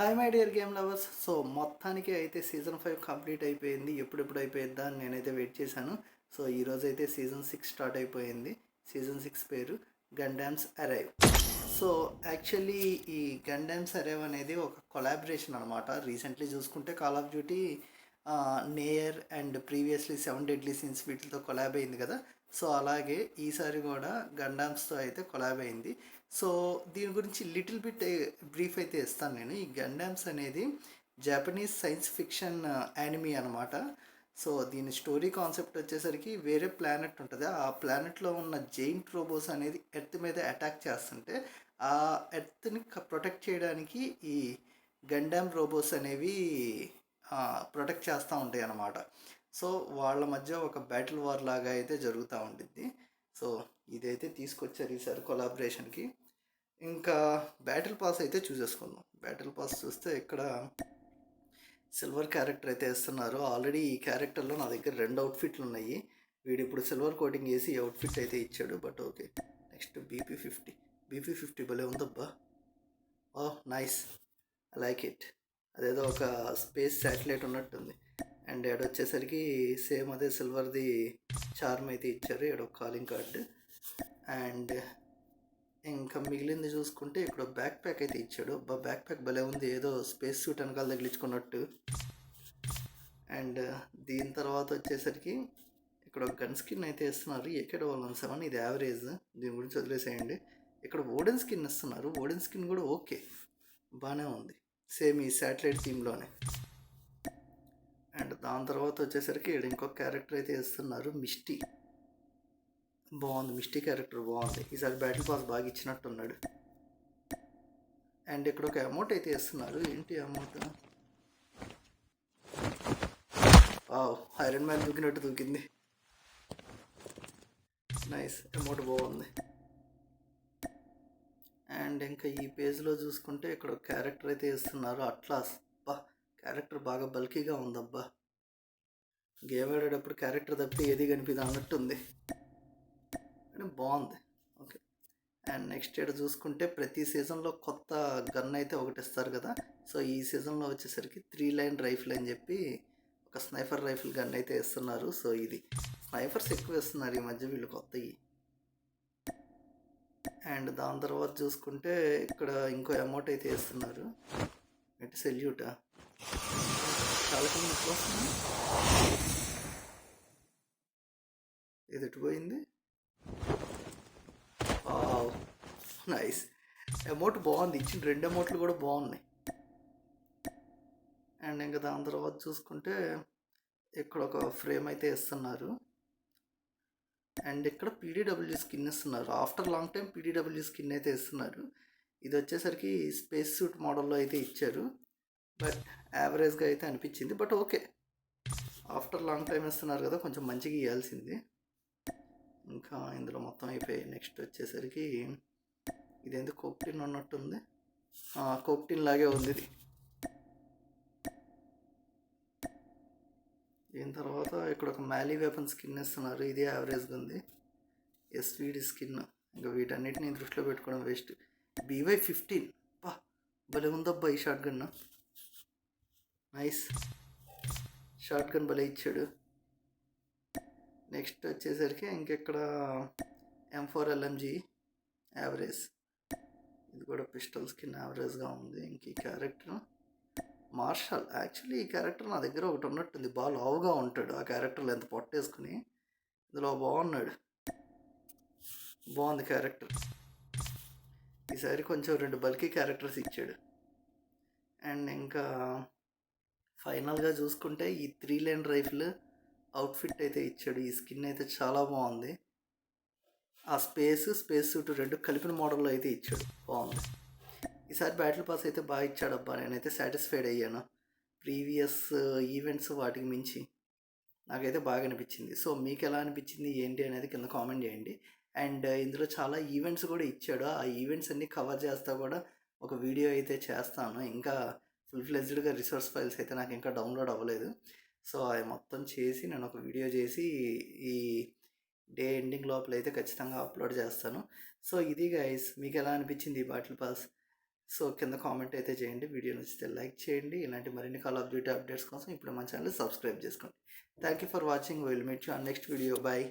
Hi my dear game lovers. So మొత్తానికి అయితే season 5 complete అయిపోయింది. ఎప్పుడెప్పుడు అయిపోయిద్దా అని నేనైతే వెయిట్ చేశాను. సో ఈరోజు అయితే సీజన్ 6 స్టార్ట్ అయిపోయింది. సీజన్ 6 పేరు గండామ్స్ అరైవ్. సో యాక్చువల్లీ ఈ గండామ్స్ అరైవ్ అనేది ఒక కొలాబరేషన్ అనమాట. రీసెంట్లీ చూసుకుంటే call of duty near and previously 7 deadly since వీటితో కొలాబ్ అయింది కదా. సో అలాగే ఈసారి కూడా గండామ్స్తో అయితే కొలాబ్ అయింది. సో దీని గురించి లిటిల్ బిట్ బ్రీఫ్ అయితే ఇస్తాను నేను. ఈ గండామ్స్ అనేది జపనీస్ సైన్స్ ఫిక్షన్ యానిమీ అనమాట. సో దీని స్టోరీ కాన్సెప్ట్ వచ్చేసరికి వేరే ప్లానెట్ ఉంటుంది. ఆ ప్లానెట్లో ఉన్న జైంట్ రోబోస్ అనేది ఎర్త్ మీద అటాక్ చేస్తుంటే ఆ ఎర్త్ని ప్రొటెక్ట్ చేయడానికి ఈ గండామ్ రోబోస్ అనేవి ప్రొటెక్ట్ చేస్తూ ఉంటాయి అన్నమాట. సో వాళ్ళ మధ్య ఒక బ్యాటిల్ వార్ లాగా అయితే జరుగుతూ ఉంటుంది. సో ఇదైతే తీసుకొచ్చారు ఈసారి కొలాబరేషన్కి. ఇంకా బ్యాటిల్ పాస్ అయితే చూసేసుకుందాం. బ్యాటిల్ పాస్ చూస్తే ఇక్కడ సిల్వర్ క్యారెక్టర్ అయితే ఇస్తున్నారు. ఆల్రెడీ ఈ క్యారెక్టర్లో నా దగ్గర 2 అవుట్ఫిట్లు ఉన్నాయి. వీడు ఇప్పుడు సిల్వర్ కోటింగ్ వేసి అవుట్ఫిట్ అయితే ఇచ్చాడు. But okay. నెక్స్ట్ బీపీ 50 భలే ఉందబ్బా. ఓ నైస్, ఐ లైక్ ఇట్. అదేదో ఒక స్పేస్ శాటిలైట్ ఉన్నట్టుంది. అండ్ వచ్చేసరికి సేమ్ అదే సిల్వర్ది చార్మ్ అయితే ఇచ్చారు. ఒక కాలింగ్ కార్డు. అండ్ ఇంకా మిగిలింది చూసుకుంటే ఇక్కడ బ్యాక్ ప్యాక్ అయితే ఇచ్చాడు. బ్యాక్ ప్యాక్ భలే ఉంది, ఏదో స్పేస్ సూట్ వెనకాల తగిలించుకున్నట్టు. అండ్ దీని తర్వాత వచ్చేసరికి ఇక్కడ ఒక గన్ స్కిన్ అయితే ఇస్తున్నారు. AK-117, ఇది యావరేజ్, దీని గురించి వదిలేసేయండి. ఇక్కడ ఓడెన్ స్కిన్ ఇస్తున్నారు. ఓడెన్ స్కిన్ కూడా ఓకే, బాగానే ఉంది, సేమ్ ఈ శాటిలైట్ థీమ్లోనే. అండ్ దాని తర్వాత వచ్చేసరికి ఇక్కడ ఇంకొక క్యారెక్టర్ అయితే ఇస్తున్నారు, మిస్టీ. బాగుంది, మిస్టీ క్యారెక్టర్ బాగుంది. ఈసారి బ్యాటిల్ పాస్ బాగా ఇచ్చినట్టున్నాడు. అండ్ ఇక్కడ ఒక అమౌంట్ అయితే ఇస్తున్నారు. ఏంటి అమౌంట్? ఐరన్ మ్యాన్ దూకినట్టు దూకింది. నైస్, అమౌంట్ బాగుంది. అండ్ ఇంకా ఈ పేజ్లో చూసుకుంటే ఇక్కడ ఒక క్యారెక్టర్ అయితే ఇస్తున్నారు, అట్లాస్. క్యారెక్టర్ బాగా బల్కీగా ఉందబ్బా. గేమ్ ఆడేటప్పుడు క్యారెక్టర్ తప్పితే ఏది కనిపిదా అన్నట్టుంది, కానీ బాగుంది. ఓకే. అండ్ నెక్స్ట్ ఇక్కడ చూసుకుంటే ప్రతి సీజన్లో కొత్త గన్ అయితే ఒకటి ఇస్తారు కదా. సో ఈ సీజన్లో వచ్చేసరికి 3-లైన్ రైఫిల్ అని చెప్పి ఒక స్నైఫర్ రైఫిల్ గన్ అయితే ఇస్తున్నారు. సో ఇది స్నైఫర్స్ ఎక్కువ ఇస్తున్నారు ఈ మధ్య వీళ్ళు కొత్తవి. అండ్ దాని తర్వాత చూసుకుంటే ఇక్కడ ఇంకో అమౌంట్ అయితే ఇస్తున్నారు. అంటే సెల్యూటా, చాలా కన్నా ఎక్కువ వస్తుంది. ఇది ఎటుపోయింది? నైస్, అమౌంట్ బాగుంది. ఇచ్చిన 2 అమౌంట్లు కూడా బాగున్నాయి. అండ్ ఇంకా దాని తర్వాత చూసుకుంటే ఇక్కడ ఒక ఫ్రేమ్ అయితే ఇస్తున్నారు. అండ్ ఇక్కడ PDW స్కిన్ ఇస్తున్నారు. After long time PDW skin అయితే ఇస్తున్నారు. ఇది వచ్చేసరికి స్పేస్ సూట్ మోడల్లో అయితే ఇచ్చారు. బట్ యావరేజ్గా అయితే అనిపించింది. But okay, after long time ఇస్తున్నారు కదా, కొంచెం మంచిగా ఇవ్వాల్సింది. ఇంకా ఇందులో మొత్తం అయిపోయి నెక్స్ట్ వచ్చేసరికి ఇదేంటి కోక్టిన్ ఉన్నట్టుంది. కోక్టిన్ లాగే ఉంది ఇది. దీని తర్వాత ఇక్కడ ఒక మ్యాలీ వెపన్ స్కిన్ ఇస్తున్నారు. ఇది యావరేజ్గా ఉంది. SVD skin. ఇంకా వీటన్నిటిని దృష్టిలో పెట్టుకోవడం వేస్ట్. BY-15 భలే ఉందబ్బా ఈ short gun. Nice, short gun భలే ఇచ్చాడు. నెక్స్ట్ వచ్చేసరికి ఇంకెక్కడ M4 LMG యావరేజ్. ఇది కూడా పిస్టల్ స్కిన్ యావరేజ్గా ఉంది. ఇంక ఈ క్యారెక్టర్ మార్షల్. యాక్చువల్లీ ఈ క్యారెక్టర్ నా దగ్గర ఒకటి ఉన్నట్టుంది, బాగా లావుగా ఉంటాడు. ఆ క్యారెక్టర్లో ఎంత పొట్టేసుకుని ఇందులో బాగున్నాడు. బాగుంది క్యారెక్టర్. ఈసారి కొంచెం 2 బల్కీ క్యారెక్టర్స్ ఇచ్చాడు. అండ్ ఇంకా ఫైనల్గా చూసుకుంటే ఈ 3-లైన్ రైఫిల్ అవుట్ఫిట్ అయితే ఇచ్చాడు. ఈ స్కిన్ అయితే చాలా బాగుంది. ఆ స్పేస్ సూట్ 2 కలిపిన మోడల్లో అయితే ఇచ్చాడు, బాగుంది. ఈసారి బ్యాటిల్ పాస్ అయితే బాగా ఇచ్చాడబ్బా. నేనైతే సాటిస్ఫైడ్ అయ్యాను. ప్రీవియస్ ఈవెంట్స్ వాటికి మించి నాకైతే బాగా అనిపించింది. సో మీకు ఎలా అనిపించింది ఏంటి అనేది కింద కామెంట్ చేయండి. అండ్ ఇందులో చాలా ఈవెంట్స్ కూడా ఇచ్చాడు. ఆ ఈవెంట్స్ అన్నీ కవర్ చేస్తా కూడా ఒక వీడియో అయితే చేస్తాను. ఇంకా ఫుల్ ఫ్లెజ్డ్గా రిసోర్స్ ఫైల్స్ అయితే నాకు ఇంకా డౌన్లోడ్ అవ్వలేదు. సో అవి మొత్తం చేసి నేను ఒక వీడియో చేసి ఈ డే ఎండింగ్ లోపల అయితే ఖచ్చితంగా అప్లోడ్ చేస్తాను. సో ఇది గైస్, మీకు ఎలా అనిపించింది ఈ బ్యాటిల్ పాస్? సో కింద కామెంట్ అయితే చేయండి. వీడియో నచ్చితే లైక్ చేయండి. ఇలాంటి మరిన్ని కాల్ ఆఫ్ డ్యూటీ అప్డేట్స్ కోసం ఇప్పుడు మన ఛానల్ సబ్స్క్రైబ్ చేసుకోండి. Thank you for watching. Will meet you on next video. Bye.